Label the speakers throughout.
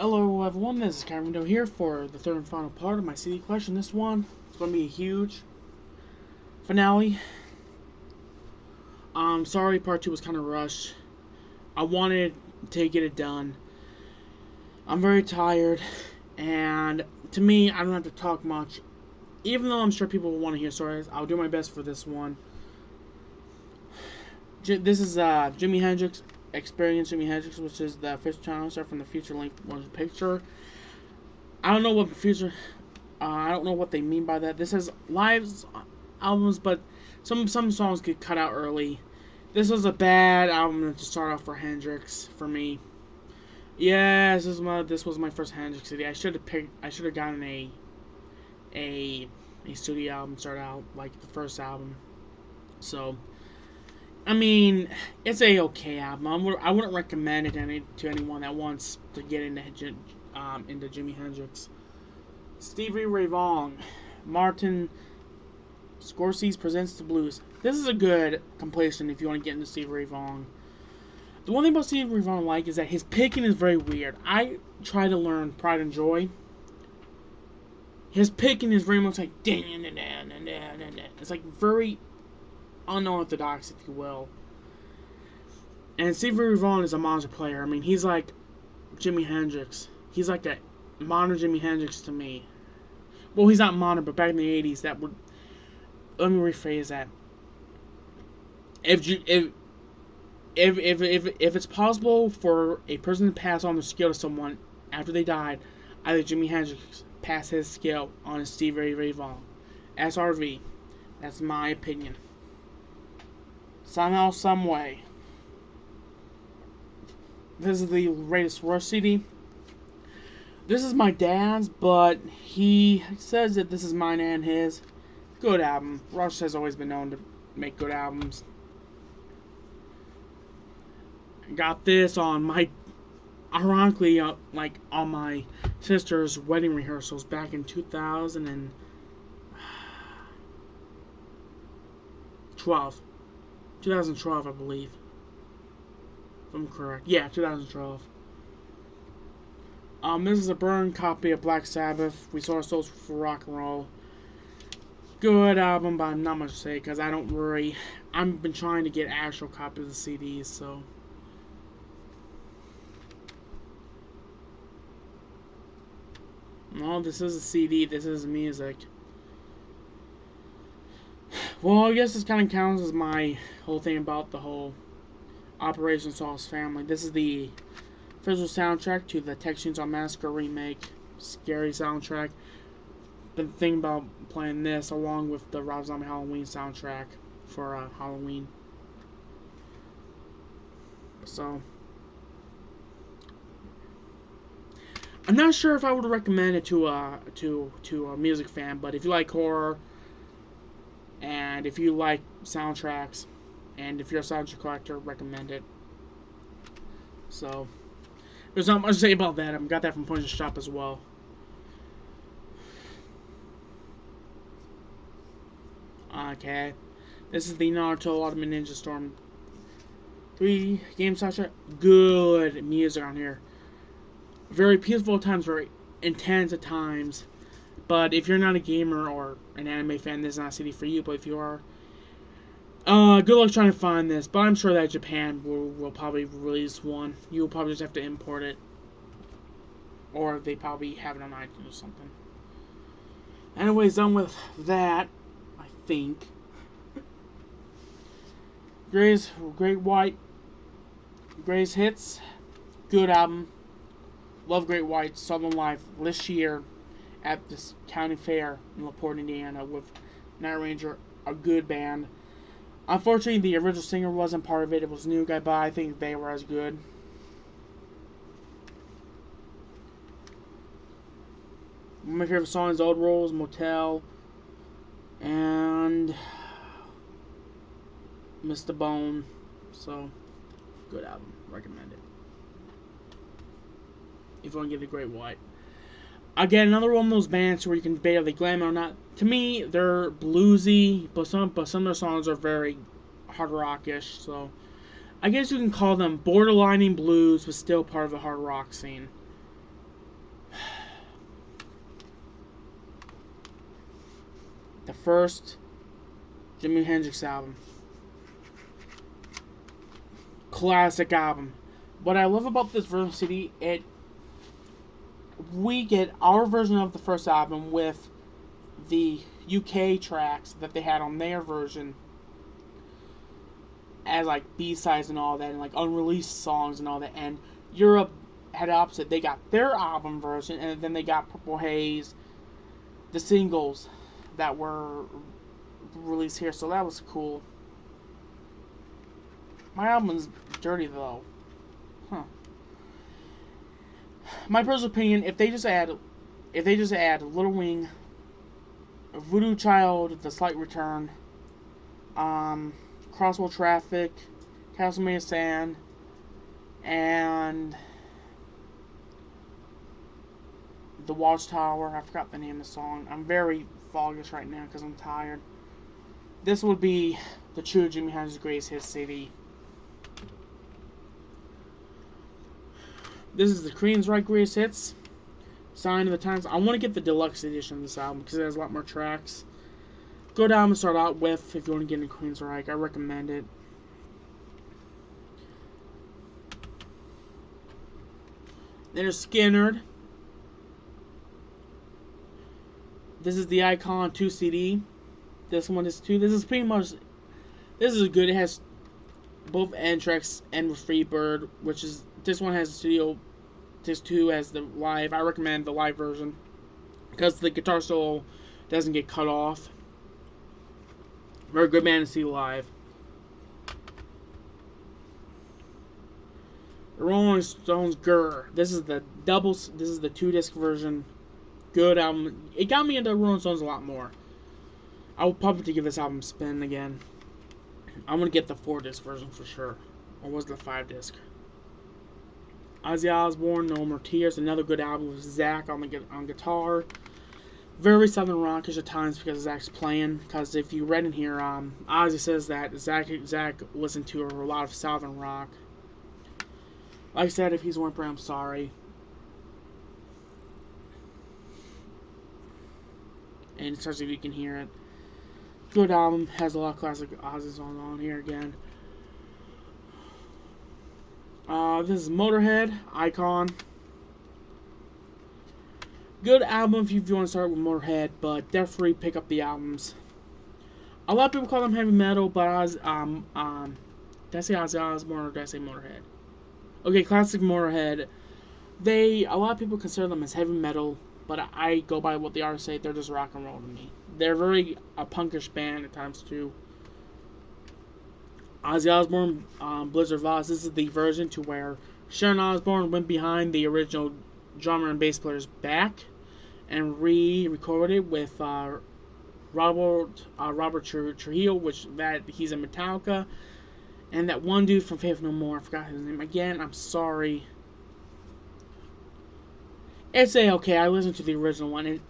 Speaker 1: Hello everyone, this is Cameron Doe here for the third and final part of my CD collection. This one is going to be a huge finale. Sorry part 2 was kind of rushed. I wanted to get it done. I'm very tired, and to me, I don't have to talk much. Even though I'm sure people will want to hear stories, I'll do my best for this one. This is Jimi Hendrix Experience Jimi Hendrix, which is the official channel star from the Future Link motion picture. I don't know what future. I don't know what they mean by that. This is live albums, but some songs get cut out early. This was a bad album to start off for Hendrix for me. Yes, this was my first Hendrix CD. I should have gotten a studio album to start out like the first album. So. I mean, it's a okay album. I wouldn't recommend it to anyone that wants to get into Jimi Hendrix. Stevie Ray Vaughan, Martin Scorsese Presents the Blues. This is a good compilation if you want to get into Stevie Ray Vaughan. The one thing about Stevie Ray Vaughan I like is that his picking is very weird. I try to learn Pride and Joy. His picking is very much like it's like very unorthodox, if you will. And Stevie Ray Vaughan is a monster player. I mean, he's like Jimi Hendrix. He's like a modern Jimi Hendrix to me. Well, he's not modern, but back in the 80s, that would... Let me rephrase that. If it's possible for a person to pass on the skill to someone after they died, I think Jimi Hendrix passed his skill on Stevie Ray Vaughan. SRV. That's my opinion. Somehow, some way. This is the latest Rush CD. This is my dad's, but he says that this is mine and his. Good album. Rush has always been known to make good albums. I got this on my, ironically, like on my sister's wedding rehearsals back in 2012. 2012, I believe. If I'm correct. Yeah, 2012. This is a burned copy of Black Sabbath. We saw ourselves for rock and roll. Good album, but not much to say because I don't really. I've been trying to get actual copies of the CDs, so. No, this is a CD. This is music. Well, I guess this kind of counts as my whole thing about the whole Operation Saul's Family. This is the official soundtrack to the Texas Chainsaw Massacre remake. Scary soundtrack. Been thinking about playing this along with the Rob Zombie Halloween soundtrack for Halloween. So, I'm not sure if I would recommend it to a music fan, but if you like horror, and if you like soundtracks, and if you're a soundtrack collector, recommend it. So, there's not much to say about that. I've got that from Poison Shop as well. Okay. This is the Naruto Ultimate Ninja Storm 3 game soundtrack. Good music on here. Very peaceful at times, very intense at times. But if you're not a gamer or an anime fan, this is not a CD for you. But if you are, good luck trying to find this. But I'm sure that Japan will probably release one. You'll probably just have to import it. Or they probably have it on iTunes or something. Anyways, done with that, I think. Great White. Greatest Hits. Good album. Love Great White. Saw them live this year at this county fair in LaPorte, Indiana, with Night Ranger, a good band. Unfortunately, the original singer wasn't part of it. It was a new guy, but I think they were as good. One of my favorite songs, Old Rose Motel, and Mr. Bone. So, good album. Recommend it. If you want to get the Great White. Again, another one of those bands where you can debate if they glam or not. To me, they're bluesy, but some of their songs are very hard rockish. So, I guess you can call them borderlining blues, but still part of the hard rock scene. first Jimi Hendrix album. Classic album. What I love about this version CD, we get our version of the first album with the UK tracks that they had on their version as like B-sides and all that, and like unreleased songs and all that. And Europe had the opposite. They got their album version, and then they got Purple Haze, the singles that were released here. So that was cool. My album's dirty though. Huh. My personal opinion, if they just add Little Wing, Voodoo Child, The Slight Return, Crosswell Traffic, Castlemaine Sand, and The Watchtower. I forgot the name of the song. I'm very foggish right now because I'm tired. This would be the true Jimi Hendrix Greatest Hits CD. This is the Queensryche Greatest Hits. Sign of the Times. I want to get the deluxe edition of this album because it has a lot more tracks. Good album to start out with if you want to get into Queensryche. I recommend it. Then there's Skynyrd. This is the Icon 2 CD. This one is 2. This is pretty much... This is good. It has both end tracks and with Freebird, which is... This one has the studio. This 2 has the live. I recommend the live version because the guitar solo doesn't get cut off. Very good band to see live. The Rolling Stones Grr. This is the 2-disc version. Good album. It got me into Rolling Stones a lot more. I will probably give this album a spin again. I'm gonna get the 4-disc version for sure. Or was it the 5-disc? Ozzy Osbourne, No More Tears, another good album with Zach on guitar. Very Southern Rockish at times because Zach's playing. Because if you read in here, Ozzy says that Zach listened to a lot of Southern rock. Like I said, if he's whimpering, I'm sorry. And especially if you can hear it. Good album, has a lot of classic Ozzy songs on here again. This is Motorhead, Icon. Good album if you want to start with Motorhead, but definitely pick up the albums. A lot of people call them heavy metal, but did I say Ozzy Osbourne or did I say Motorhead? Okay, classic Motorhead. A lot of people consider them as heavy metal, but I go by what the artists say. They're just rock and roll to me. They're very a punkish band at times too. Ozzy Osbourne, Blizzard Voss. This is the version to where Sharon Osbourne went behind the original drummer and bass player's back and re-recorded it with Robert Trujillo, he's in Metallica, and that one dude from Faith No More. I forgot his name again. I'm sorry. It's okay. I listened to the original one, and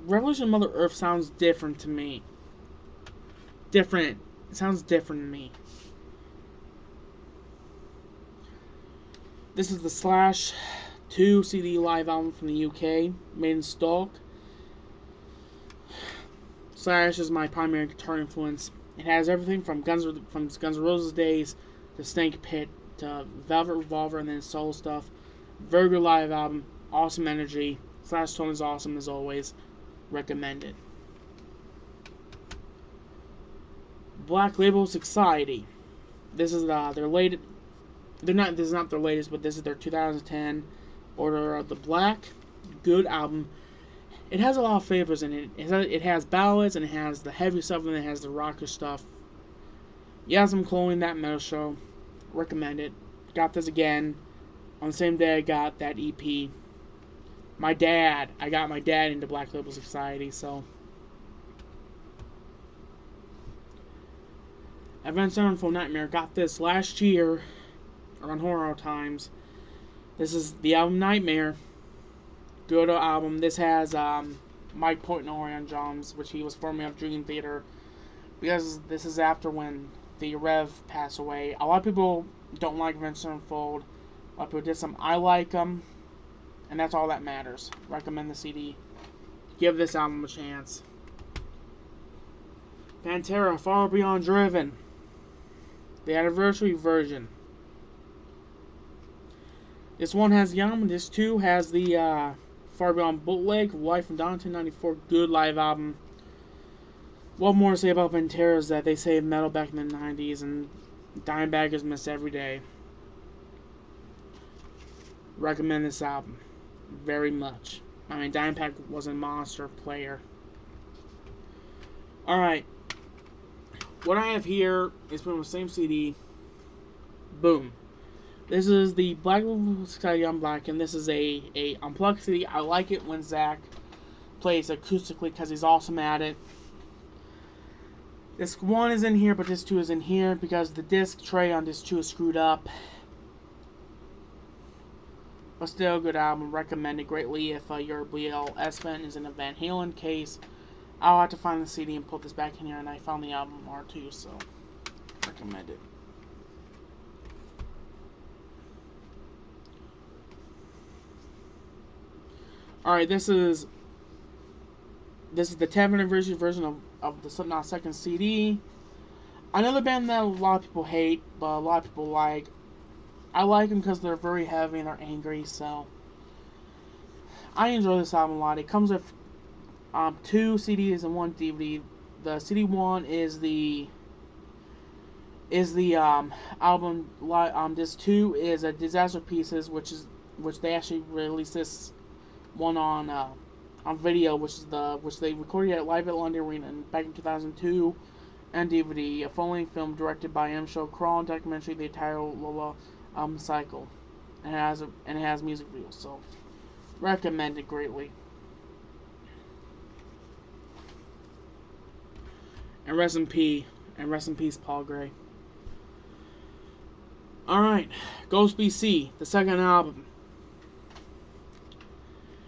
Speaker 1: Revolution Mother Earth sounds different to me. It sounds different to me. This is the Slash 2 CD live album from the UK, made in Stoke. Slash is my primary guitar influence. It has everything from Guns N' Roses days to Snake Pit to Velvet Revolver and then soul stuff. Very good live album, awesome energy. Slash tone is awesome as always. Recommend it. Black Label Society. This is their latest. This is not their latest, but this is their 2010 Order of the Black. Good album. It has a lot of flavors in it. It has ballads and it has the heavy stuff and it has the rocker stuff. Yes, I'm cloning that metal show. Recommend it. Got this again on the same day I got that EP. I got my dad into Black Label Society, so. Avenged Sevenfold Nightmare. Got this last year around Horror Times. This is the album Nightmare. Good album. This has Mike Portnoy on drums, which he was formerly of Dream Theater. Because this is after when the Rev passed away. A lot of people don't like Avenged Sevenfold. A lot of people did some. I like them. And that's all that matters. Recommend the CD. Give this album a chance. Pantera, Far Beyond Driven. The anniversary version. This one has Yum. This 2 has the Far Beyond bootleg. Live from Dawn 1994. Good live album. What more to say about Pantera is that they saved metal back in the 90s, and Dimebag is missed every day. Recommend this album very much. I mean, Dimebag was a monster player. Alright. What I have here is from the same CD. Boom. This is the Black Label Society on Black, and this is a unplugged CD. I like it when Zach plays acoustically because he's awesome at it. Disc 1 is in here, but disc 2 is in here because the disc tray on disc 2 is screwed up. But still a good album. Recommend it greatly if your BLS fan is in a Van Halen case. I'll have to find the CD and put this back in here, and I found the album R2, so recommend it. Alright, this is the 10th anniversary version of the Slipknot second CD. Another band that a lot of people hate, but a lot of people like. I like them because they're very heavy and they're angry, so I enjoy this album a lot. It comes with 2 CDs and 1 DVD. The CD 1 is the album. Disc 2 is a Disaster Pieces, which they actually released this one on video, which they recorded live at London Arena back in 2002, and DVD, a full-length film directed by M. Show Crawl, documentary the entire Lola cycle, and it has music videos, so recommend it greatly. And rest in peace, Paul Gray. Alright, Ghost BC, the second album.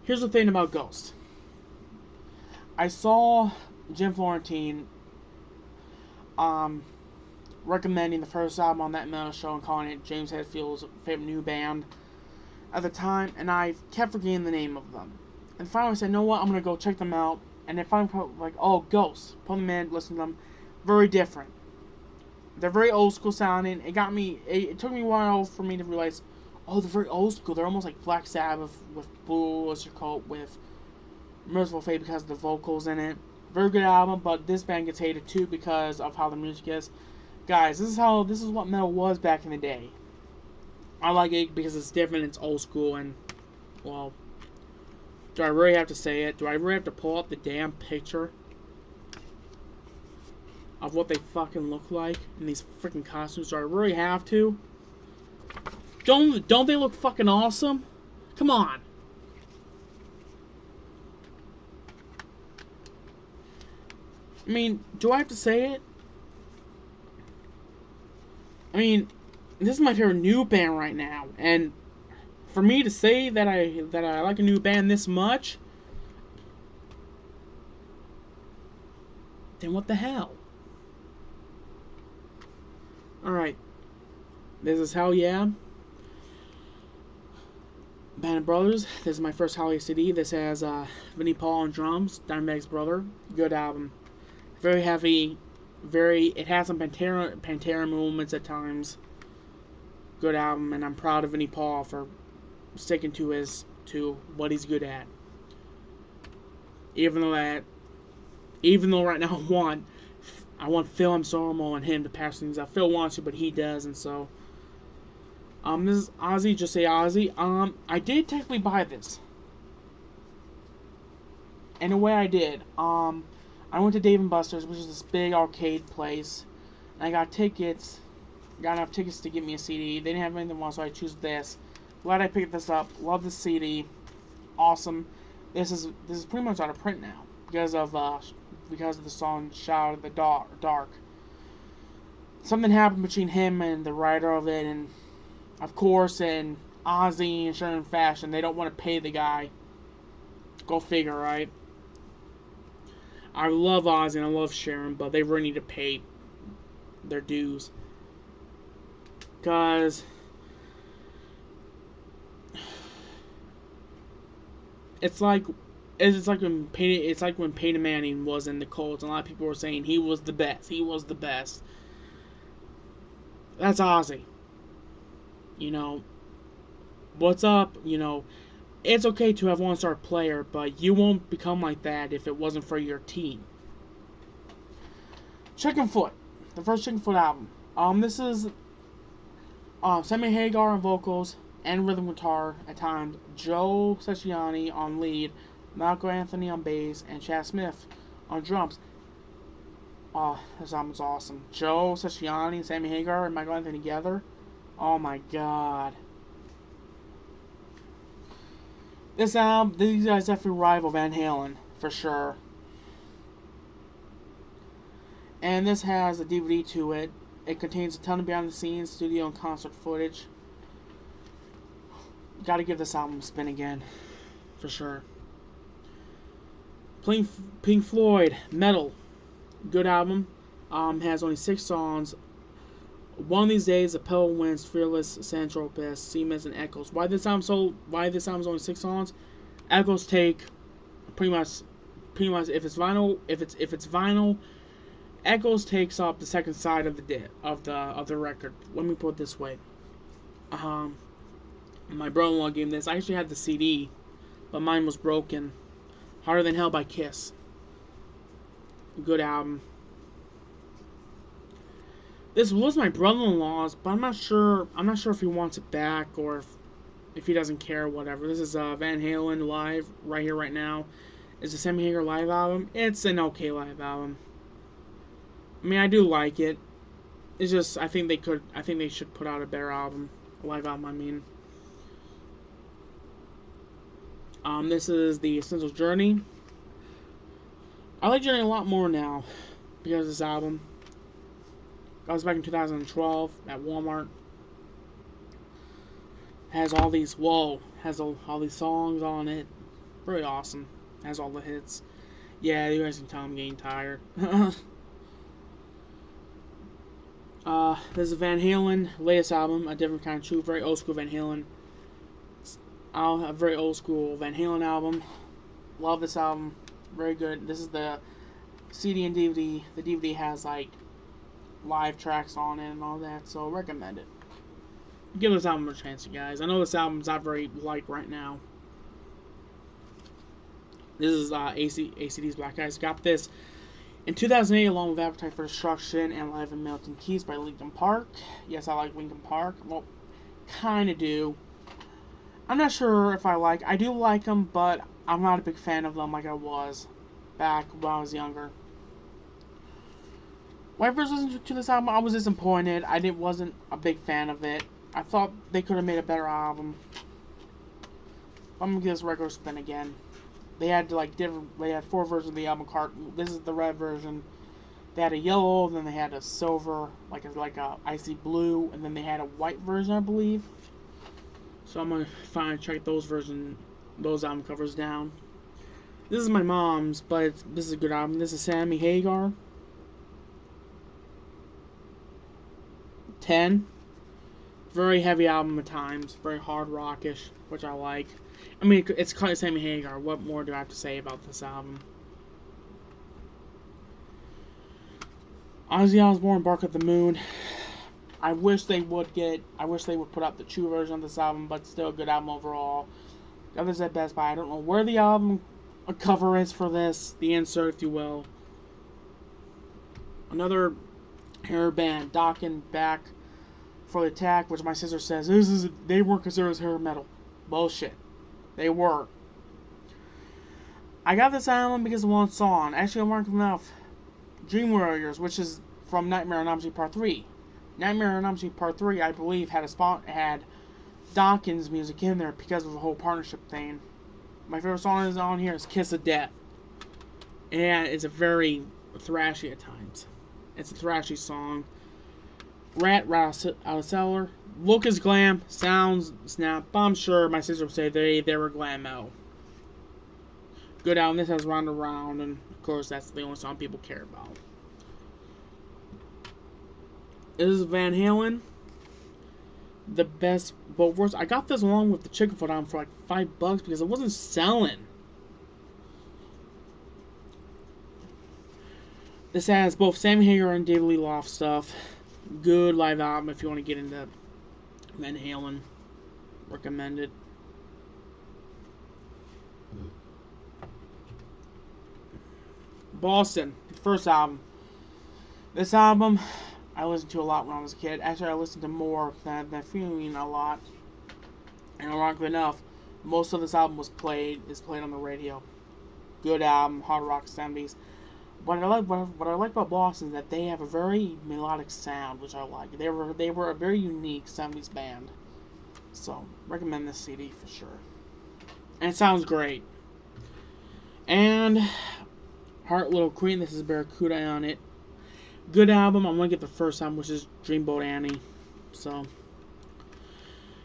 Speaker 1: Here's the thing about Ghost. I saw Jim Florentine recommending the first album on That Metal Show and calling it James Hetfield's favorite new band at the time, and I kept forgetting the name of them. And finally I said, you know what, I'm going to go check them out. And then finally, like, oh, Ghost. Put them in, listen to them. Very different. They're very old school sounding. It took me a while for me to realize, oh, they're very old school. They're almost like Black Sabbath with Blue Oyster Cult with Merciful Fate because of the vocals in it. Very good album, but this band gets hated too because of how the music is. Guys, this is what metal was back in the day. I like it because it's different, it's old school, and, well, do I really have to say it? Do I really have to pull up the damn picture of what they fucking look like in these freaking costumes? Do I really have to? Don't they look fucking awesome? Come on. I mean, do I have to say it? I mean, this is my favorite new band right now, and for me to say that I like a new band this much, then what the hell? Alright. This is Hell Yeah. Band of Brothers. This is my first Hell Yeah CD. This has Vinnie Paul on drums, Dimebag's brother. Good album. Very heavy. It has some Pantera moments at times. Good album, and I'm proud of Vinnie Paul for sticking to what he's good at. Even though right now I want Phil Anselmo and him to pass things out. Phil wants to, but he doesn't. So this is Ozzy. Just say Ozzy. I did technically buy this. In a way, I did. I went to Dave and Buster's, which is this big arcade place, and I got tickets. Got enough tickets to get me a CD. They didn't have anything else, so I choose this. Glad I picked this up. Love the CD. Awesome. This is pretty much out of print now because of the song "Shout of the Dark." Something happened between him and the writer of it, and of course, in Ozzy and Sharon fashion, they don't want to pay the guy. Go figure, right? I love Ozzy and I love Sharon, but they really need to pay their dues. Because it's like It's like when Peyton Manning was in the Colts, and a lot of people were saying he was the best. He was the best. That's Ozzy. You know, what's up? You know, it's okay to have one-star player, but you won't become like that if it wasn't for your team. Chickenfoot, the first Chickenfoot album. This is Sammy Hagar on vocals and rhythm guitar at times, Joe Satriani on lead, Malcolm Anthony on bass, and Chad Smith on drums. Oh, this album's awesome. Joe Satriani, Sammy Hagar, and Michael Anthony together. Oh my god. This album, these guys definitely rival Van Halen, for sure. And this has a DVD to it. It contains a ton of behind the scenes, studio, and concert footage. Gotta give this album a spin again, for sure. Pink Floyd, Metal. Good album. Has only 6 songs. One of These Days, Apollo Winds, Fearless, Santropus, Siemens, and Echoes. Why this album's only 6 songs? Echoes take pretty much if it's vinyl, Echoes takes up the second side of the record. Let me put it this way. My brother-in-law gave me this. I actually had the CD, but mine was broken. Harder Than Hell by Kiss. Good album. This was my brother-in-law's, but I'm not sure if he wants it back or if he doesn't care or whatever. This is Van Halen live right here, right now. It's a Sammy Hagar live album. It's an okay live album. I mean, I do like it. It's just I think they should put out a better album, a live album. I mean, this is the Essential Journey. I like Journey a lot more now because of this album. I was back in 2012 at Walmart. Has all these all these songs on it. Really awesome. Has all the hits. Yeah, you guys can tell I'm getting tired. This is Van Halen latest album, A Different Kind of Truth. Very old school Van Halen. A very old school Van Halen album. Love this album. Very good. This is the CD and DVD. The DVD has like live tracks on it and all that, so recommend it. Give this album a chance, you guys. I know this album's not very liked right now. This is ACD's Black Eyes. Got this in 2008 along with Appetite for Destruction and Live in Milton Keynes by Linkin Park. Yes, I like Linkin Park. Well, kinda do. I'm not sure if I do like them, but I'm not a big fan of them like I was back when I was younger. When I first listened to this album, I was disappointed. Wasn't a big fan of it. I thought they could have made a better album. I'm gonna give this regular spin again. They had They had 4 versions of the album cart. This is the red version. They had a yellow, then they had a silver, like a icy blue, and then they had a white version, I believe. So I'm gonna check those album covers down. This is my mom's, but this is a good album. This is Sammy Hagar. 10. Very heavy album at times. Very hard rockish, which I like. I mean, it's called Sammy Hagar. What more do I have to say about this album? Ozzy Osbourne, Bark at the Moon. I wish they would put up the true version of this album, but still a good album overall. Got this at Best Buy. I don't know where the album cover is for this. The insert, if you will. Another hair band, Dokken, Back for the Attack, which my sister says they weren't considered as hair metal. Bullshit. They were. I got this album because of one song. Actually, I'm marking enough. Dream Warriors, which is from Nightmare on Elm Street Part 3. Nightmare on Elm Street Part 3, I believe, had Dokken's music in there because of the whole partnership thing. My favorite song is on here is Kiss of Death. And it's a very thrashy at times. It's a thrashy song. Rat out of Cellar. Look is glam. Sounds snap. But I'm sure my sister would say they were glam metal. Good album. This has Round Around, and of course that's the only song people care about. This is Van Halen. The best but worst. I got this along with the Chickenfoot album for like $5 because it wasn't selling. This has both Sammy Hagar and David Lee Roth stuff. Good live album if you want to get into Van Halen. Recommend it. Boston, first album. This album I listened to a lot when I was a kid. Actually, I listened to more than Feeling a lot. And ironically enough, most of this album is played on the radio. Good album, hard rock 70s. What I like about Boston is that they have a very melodic sound, which I like. They were a very unique 70s band. So, recommend this CD for sure. And it sounds great. And Heart Little Queen, this is Barracuda on it. Good album. I'm going to get the first album, which is Dreamboat Annie. So,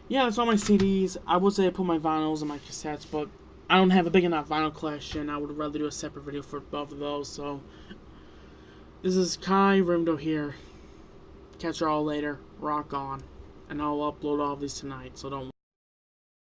Speaker 1: yeah, that's all my CDs. I would say I put my vinyls and my cassettes, but I don't have a big enough vinyl collection. I would rather do a separate video for both of those. So, this is Kai Rimdo here. Catch you all later. Rock on. And I'll upload all of these tonight, so don't